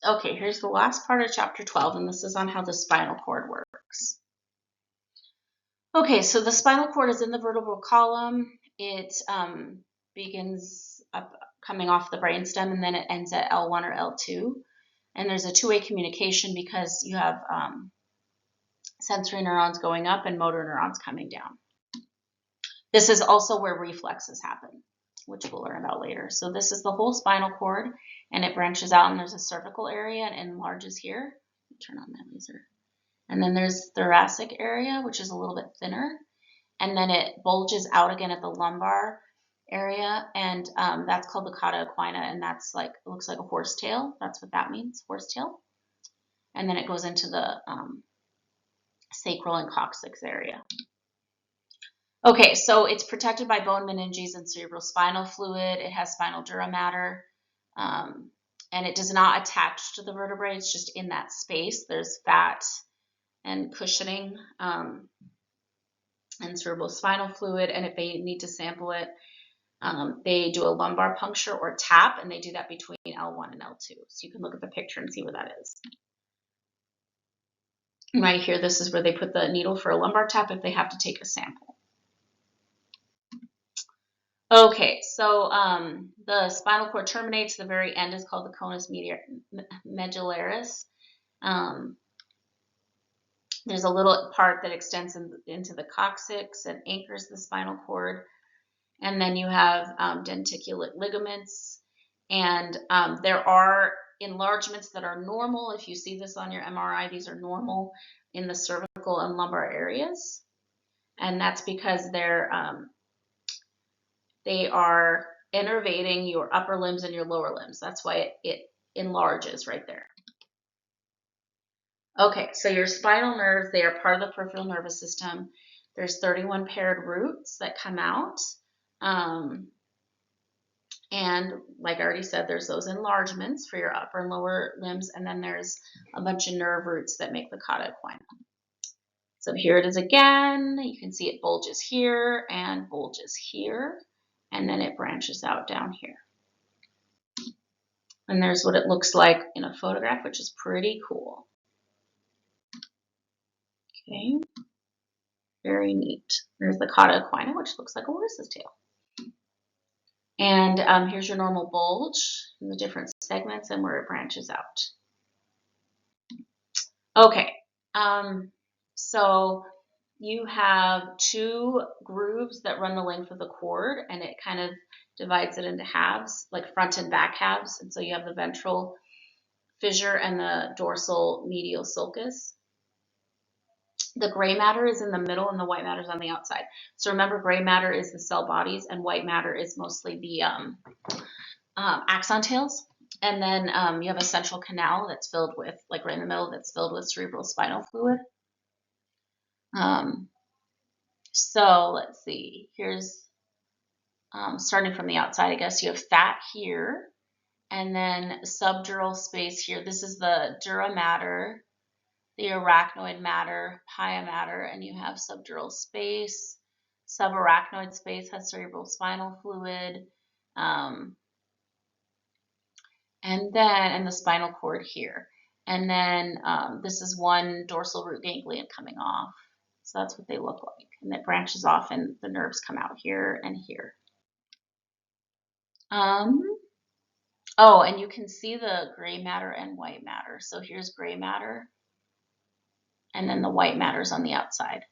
Okay, here's the last part of chapter 12, and this is on how the spinal cord works. Okay, so the spinal cord is in the vertebral column. It begins up coming off the brainstem, and then it ends at L1 or L2. And there's a two-way communication because you have sensory neurons going up and motor neurons coming down. This is also where reflexes happen, which we'll learn about later. So this is the whole spinal cord, and it branches out, and there's a cervical area and enlarges here. Turn on that laser. And then there's thoracic area, which is a little bit thinner, and then it bulges out again at the lumbar area, and that's called the cauda equina, and that's like, it looks like a horsetail. That's what that means, horsetail. And then it goes into the sacral and coccyx area. Okay, so it's protected by bone meninges and cerebrospinal fluid. It has spinal dura mater, and it does not attach to the vertebrae. It's just in that space. There's fat and cushioning and cerebrospinal fluid, and if they need to sample it, they do a lumbar puncture or tap, and they do that between L1 and L2. So you can look at the picture and see where that is. Right here, this is where they put the needle for a lumbar tap if they have to take a sample. Okay, so the spinal cord terminates. The very end is called the conus medullaris. There's a little part that extends into the coccyx and anchors the spinal cord. And then you have denticulate ligaments. And there are enlargements that are normal. If you see this on your MRI, these are normal in the cervical and lumbar areas. And that's because they are innervating your upper limbs and your lower limbs. That's why it enlarges right there. Okay, so your spinal nerves, they are part of the peripheral nervous system. There's 31 paired roots that come out. And like I already said, there's those enlargements for your upper and lower limbs, and then there's a bunch of nerve roots that make the cauda equina. So here it is again. You can see it bulges here and bulges here, and then it branches out down here. And there's what it looks like in a photograph, which is pretty cool. Okay, very neat. There's the cauda equina, which looks like a horse's tail. And here's your normal bulge in the different segments and where it branches out. Okay, so you have two grooves that run the length of the cord, and it kind of divides it into halves, like front and back halves. And so you have the ventral fissure and the dorsal medial sulcus. The gray matter is in the middle and the white matter is on the outside. So remember, gray matter is the cell bodies and white matter is mostly the axon tails. And then you have a central canal that's filled with, like right in the middle, that's filled with cerebrospinal fluid. So let's see, here's starting from the outside, I guess you have fat here and then subdural space here. This is the dura mater, the arachnoid matter, pia mater, and you have subdural space. Subarachnoid space has cerebrospinal fluid. And the spinal cord here. And then this is one dorsal root ganglion coming off. So that's what they look like. And it branches off and the nerves come out here and here. Oh, and you can see the gray matter and white matter. So here's gray matter. And then the white matter is on the outside.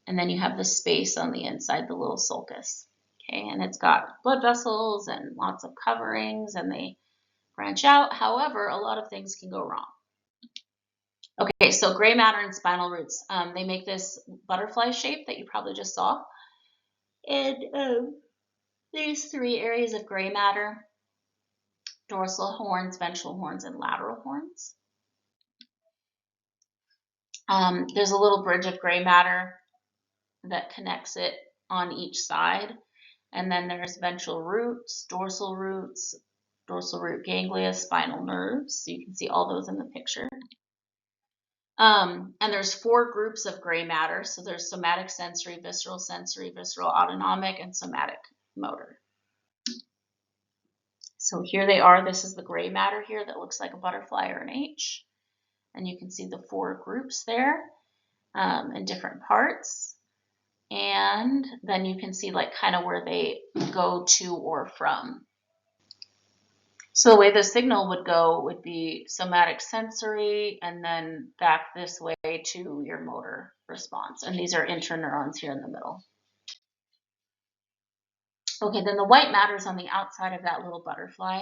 And then you have the space on the inside, the little sulcus. Okay, and it's got blood vessels and lots of coverings, and they branch out. However, a lot of things can go wrong. Okay, so gray matter and spinal roots, they make this butterfly shape that you probably just saw. And these three areas of gray matter: dorsal horns, ventral horns, and lateral horns. There's a little bridge of gray matter that connects it on each side. And then there's ventral roots, dorsal root ganglia, spinal nerves. So you can see all those in the picture. And there's 4 groups of gray matter. So there's somatic sensory, visceral autonomic, and somatic motor. So here they are. This is the gray matter here that looks like a butterfly or an H. And you can see the 4 groups there in different parts. And then you can see like kind of where they go to or from. So the way the signal would go would be somatic sensory and then back this way to your motor response. And these are interneurons here in the middle. Okay, then the white matter is on the outside of that little butterfly.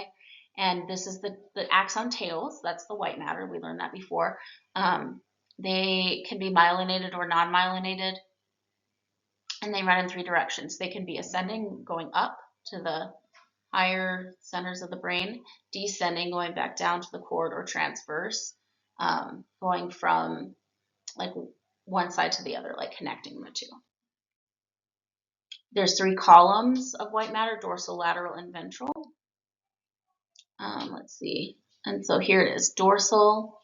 And this is the axon tails. That's the white matter. We learned that before. They can be myelinated or non-myelinated. And they run in 3 directions. They can be ascending, going up to the higher centers of the brain, descending, going back down to the cord, or transverse, going from like one side to the other, like connecting the 2. There's 3 columns of white matter: dorsal, lateral, and ventral. Let's see. And so here it is: dorsal,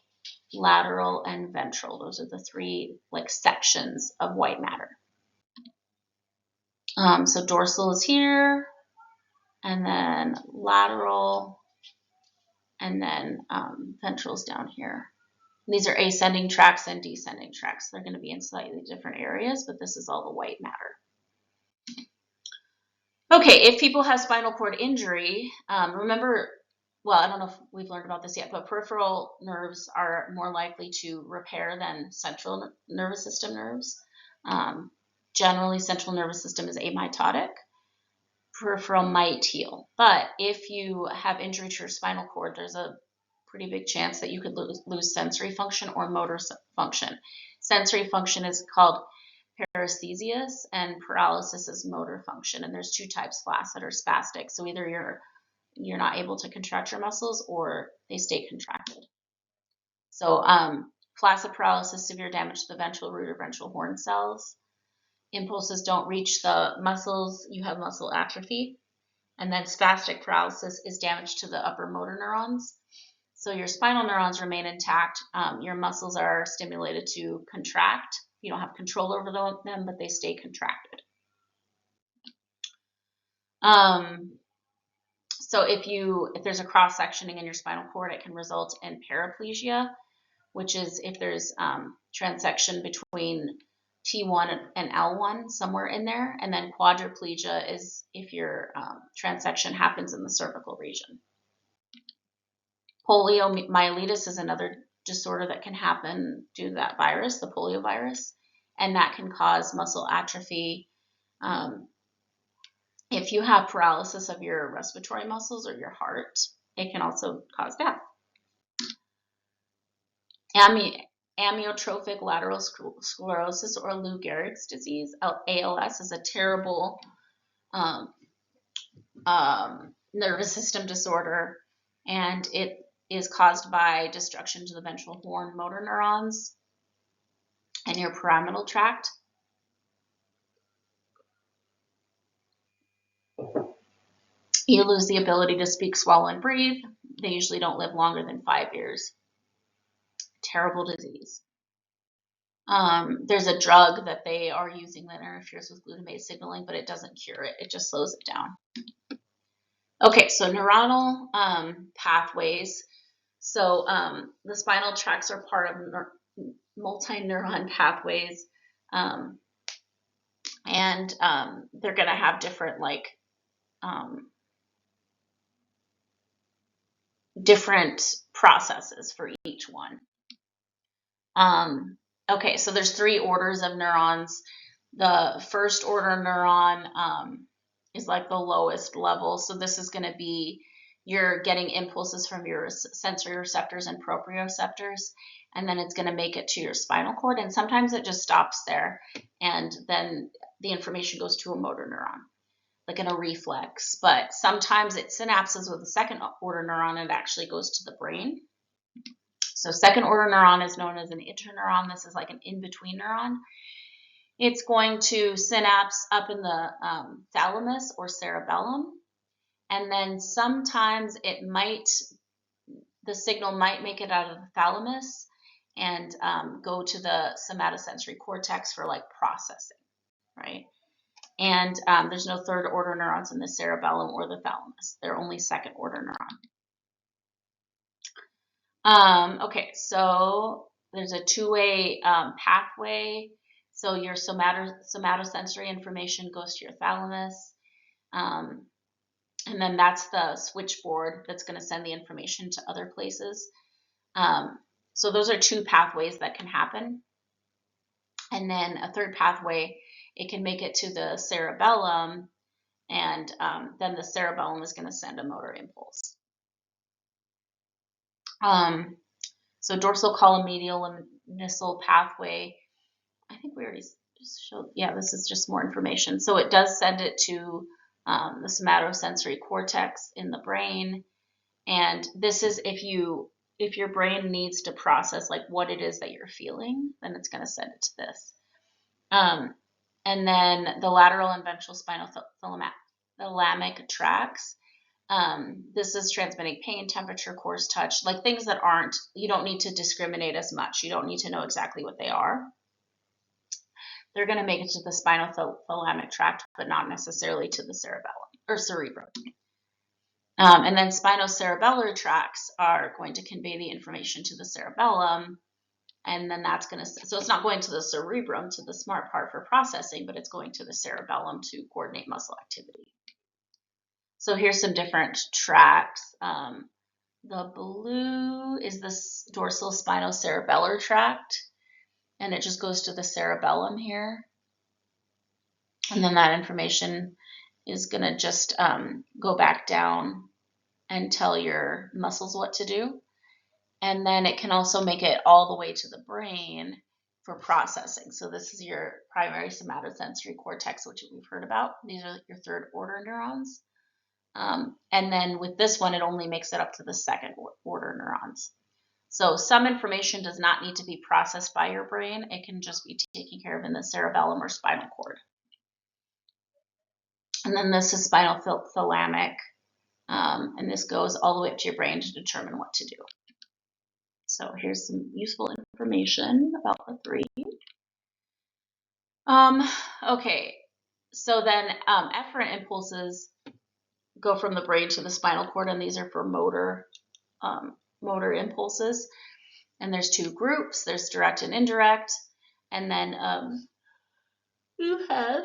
lateral, and ventral. Those are the 3 like sections of white matter. So dorsal is here, and then lateral, and then ventral's down here. These are ascending tracts and descending tracts. They're going to be in slightly different areas, but this is all the white matter. Okay, if people have spinal cord injury, remember, well, I don't know if we've learned about this yet, but peripheral nerves are more likely to repair than central nervous system nerves. Generally, central nervous system is amitotic. Peripheral might heal. But if you have injury to your spinal cord, there's a pretty big chance that you could lose sensory function or motor function. Sensory function is called paresthesias, and paralysis is motor function. And there's 2 types: flaccid or spastic. So either you're not able to contract your muscles or they stay contracted. So flaccid paralysis, severe damage to the ventral root or ventral horn cells. Impulses don't reach the muscles, you have muscle atrophy. And then spastic paralysis is damage to the upper motor neurons. So your spinal neurons remain intact. Your muscles are stimulated to contract. You don't have control over them, but they stay contracted. So if there's a cross-sectioning in your spinal cord, it can result in paraplegia, which is if there's transection between T1 and L1 somewhere in there. And then quadriplegia is if your transection happens in the cervical region. Poliomyelitis is another disorder that can happen due to that virus, the poliovirus, and that can cause muscle atrophy. If you have paralysis of your respiratory muscles or your heart, it can also cause death. Amyotrophic lateral sclerosis or Lou Gehrig's disease, ALS, is a terrible nervous system disorder, and it is caused by destruction to the ventral horn motor neurons and your pyramidal tract. You lose the ability to speak, swallow, and breathe. They usually don't live longer than 5 years. Terrible disease. There's a drug that they are using that interferes with glutamate signaling, but it doesn't cure it. It just slows it down. Okay, so neuronal pathways. So the spinal tracts are part of multi-neuron pathways, and they're going to have different different processes for each one. Okay, so there's 3 orders of neurons. The first order neuron is like the lowest level. So this is going to be you're getting impulses from your sensory receptors and proprioceptors, and then it's going to make it to your spinal cord. And sometimes it just stops there, and then the information goes to a motor neuron, like in a reflex. But sometimes it synapses with a second order neuron and it actually goes to the brain. So second order neuron is known as an interneuron. This is like an in-between neuron. It's going to synapse up in the thalamus or cerebellum. And then sometimes the signal might make it out of the thalamus and go to the somatosensory cortex for like processing, right? And there's no third order neurons in the cerebellum or the thalamus. They're only second order neuron. Okay, so there's a two-way pathway. So your somatosensory information goes to your thalamus. And then that's the switchboard that's going to send the information to other places. So those are two pathways that can happen. And then a third pathway, it can make it to the cerebellum, and then the cerebellum is going to send a motor impulse. So dorsal column medial lemniscal pathway, I think we already just showed, yeah, this is just more information. So it does send it to the somatosensory cortex in the brain. And this is if your brain needs to process like what it is that you're feeling, then it's going to send it to this. And then the lateral and ventral spinal thalamic tracts. This is transmitting pain, temperature, coarse touch, like things that you don't need to discriminate as much. You don't need to know exactly what they are. They're going to make it to the spinal thalamic tract, but not necessarily to the cerebellum or cerebrum. And then spinocerebellar tracts are going to convey the information to the cerebellum, and then that's going to, so it's not going to the cerebrum, to the smart part for processing, but it's going to the cerebellum to coordinate muscle activity. So here's some different tracts. The blue is the dorsal spinocerebellar tract, and it just goes to the cerebellum here. And then that information is going to just go back down and tell your muscles what to do. And then it can also make it all the way to the brain for processing. So this is your primary somatosensory cortex, which we've heard about. These are your third order neurons. And then with this one, it only makes it up to the second order neurons. So some information does not need to be processed by your brain. It can just be taken care of in the cerebellum or spinal cord. And then this is spinal thalamic. And this goes all the way up to your brain to determine what to do. So here's some useful information about the three. Okay, so then efferent impulses go from the brain to the spinal cord, and these are for motor impulses. And there's two groups. There's direct and indirect. And then you have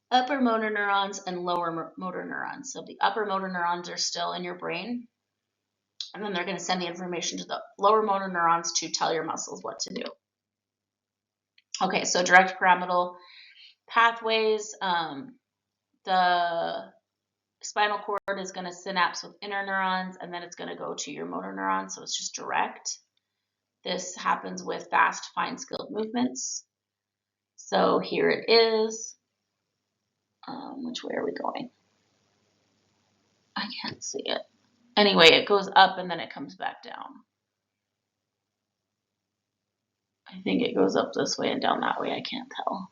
upper motor neurons and lower motor neurons. So the upper motor neurons are still in your brain, and then they're going to send the information to the lower motor neurons to tell your muscles what to do. Okay, so direct pyramidal pathways. The spinal cord is going to synapse with inner neurons, and then it's going to go to your motor neurons, so it's just direct. This happens with fast, fine-skilled movements. So here it is. Which way are we going? I can't see it. Anyway, it goes up and then it comes back down. I think it goes up this way and down that way. I can't tell.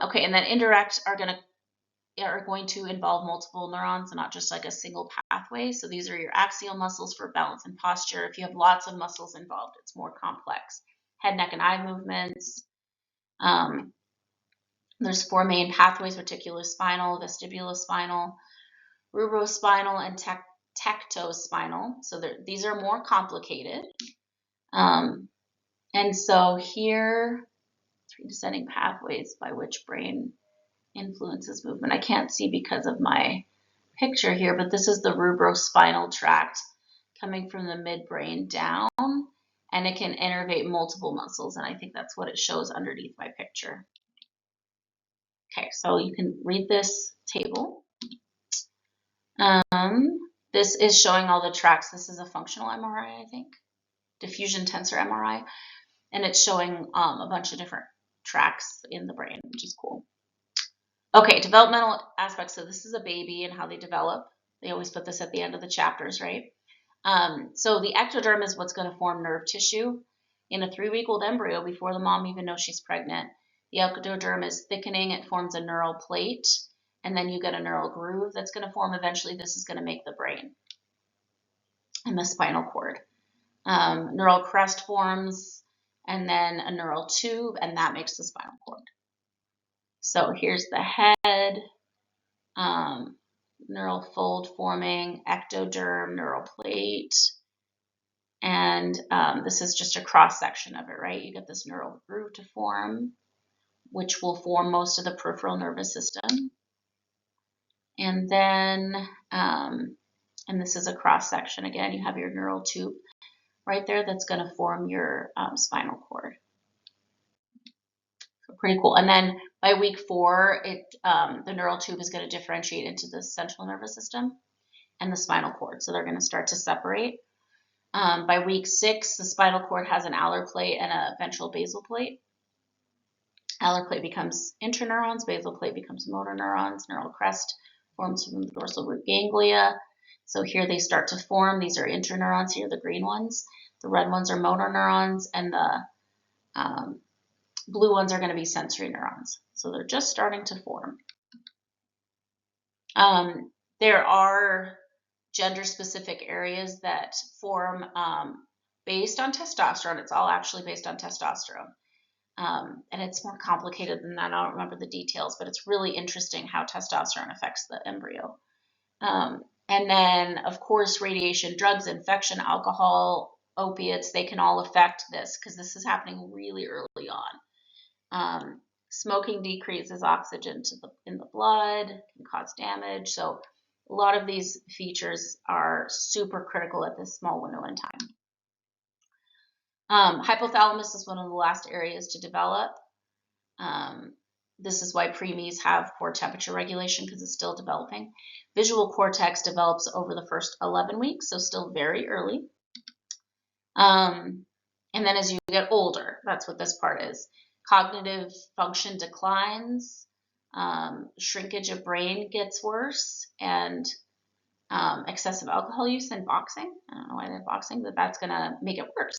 Okay, and then indirect are going to involve multiple neurons and not just like a single pathway. So these are your axial muscles for balance and posture. If you have lots of muscles involved, it's more complex. Head, neck, and eye movements. There's four main pathways: reticulospinal, vestibulospinal, rubrospinal, and tectospinal. So these are more complicated. And so here, three descending pathways by which brain influences movement. I can't see because of my picture here, but this is the rubrospinal tract coming from the midbrain down, and it can innervate multiple muscles, and I think that's what it shows underneath my picture. Okay, so you can read this table. This is showing all the tracts. This is a functional MRI, I think, diffusion tensor MRI, and it's showing a bunch of different tracts in the brain, which is cool. Okay, developmental aspects. So this is a baby and how they develop. They always put this at the end of the chapters, right? So the ectoderm is what's going to form nerve tissue. In a 3-week-old embryo, before the mom even knows she's pregnant, the ectoderm is thickening. It forms a neural plate, and then you get a neural groove that's going to form eventually. This is going to make the brain and the spinal cord. Neural crest forms, and then a neural tube, and that makes the spinal cord. So here's the head, neural fold forming, ectoderm, neural plate, and this is just a cross section of it, right? You get this neural groove to form, which will form most of the peripheral nervous system. And then, and this is a cross section again, you have your neural tube right there that's going to form your spinal cord. So pretty cool. And then by week 4, the neural tube is going to differentiate into the central nervous system and the spinal cord. So they're going to start to separate. By week 6, the spinal cord has an alar plate and a ventral basal plate. Alar plate becomes interneurons, basal plate becomes motor neurons, neural crest forms from the dorsal root ganglia. So here they start to form. These are interneurons here, the green ones. The red ones are motor neurons, and the blue ones are going to be sensory neurons. So they're just starting to form. There are gender-specific areas that form based on testosterone. It's all actually based on testosterone. And it's more complicated than that. I don't remember the details, but it's really interesting how testosterone affects the embryo. And then, of course, radiation, drugs, infection, alcohol, opiates, they can all affect this because this is happening really early on. Smoking decreases oxygen in the blood, can cause damage. So a lot of these features are super critical at this small window in time. Hypothalamus is one of the last areas to develop. This is why preemies have poor temperature regulation because it's still developing. Visual cortex develops over the first 11 weeks, so still very early. And then as you get older, that's what this part is. Cognitive function declines, shrinkage of brain gets worse, and excessive alcohol use and boxing. I don't know why they're boxing, but that's going to make it worse.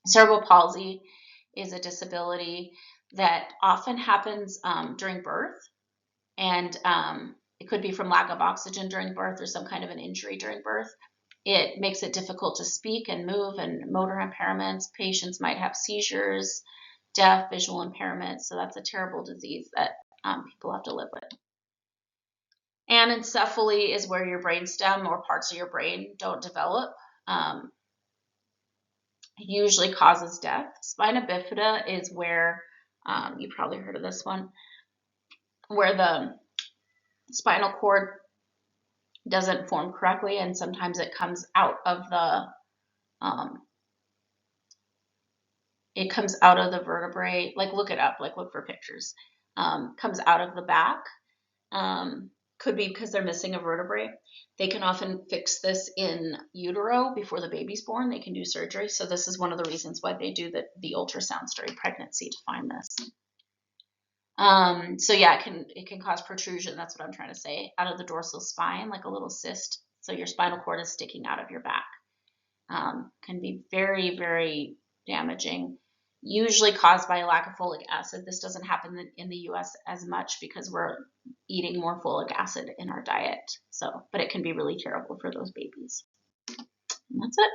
Cerebral palsy is a disability that often happens during birth, and it could be from lack of oxygen during birth or some kind of an injury during birth. It makes it difficult to speak and move, and motor impairments. Patients might have seizures, deaf, visual impairments, so that's a terrible disease that people have to live with. Anencephaly is where your brainstem or parts of your brain don't develop. Usually causes death. Spina bifida is where, you probably heard of this one, where the spinal cord doesn't form correctly, and sometimes it comes out of the vertebrae. Like, look it up, like look for pictures. Comes out of the back. Could be because they're missing a vertebrae. They can often fix this in utero before the baby's born. They can do surgery. So this is one of the reasons why they do the ultrasounds during pregnancy to find this. So yeah, it can cause protrusion. That's what I'm trying to say, out of the dorsal spine, like a little cyst. So your spinal cord is sticking out of your back. Can be very, very damaging. Usually caused by a lack of folic acid. This doesn't happen in the US as much because we're eating more folic acid in our diet. So, but it can be really terrible for those babies. And that's it.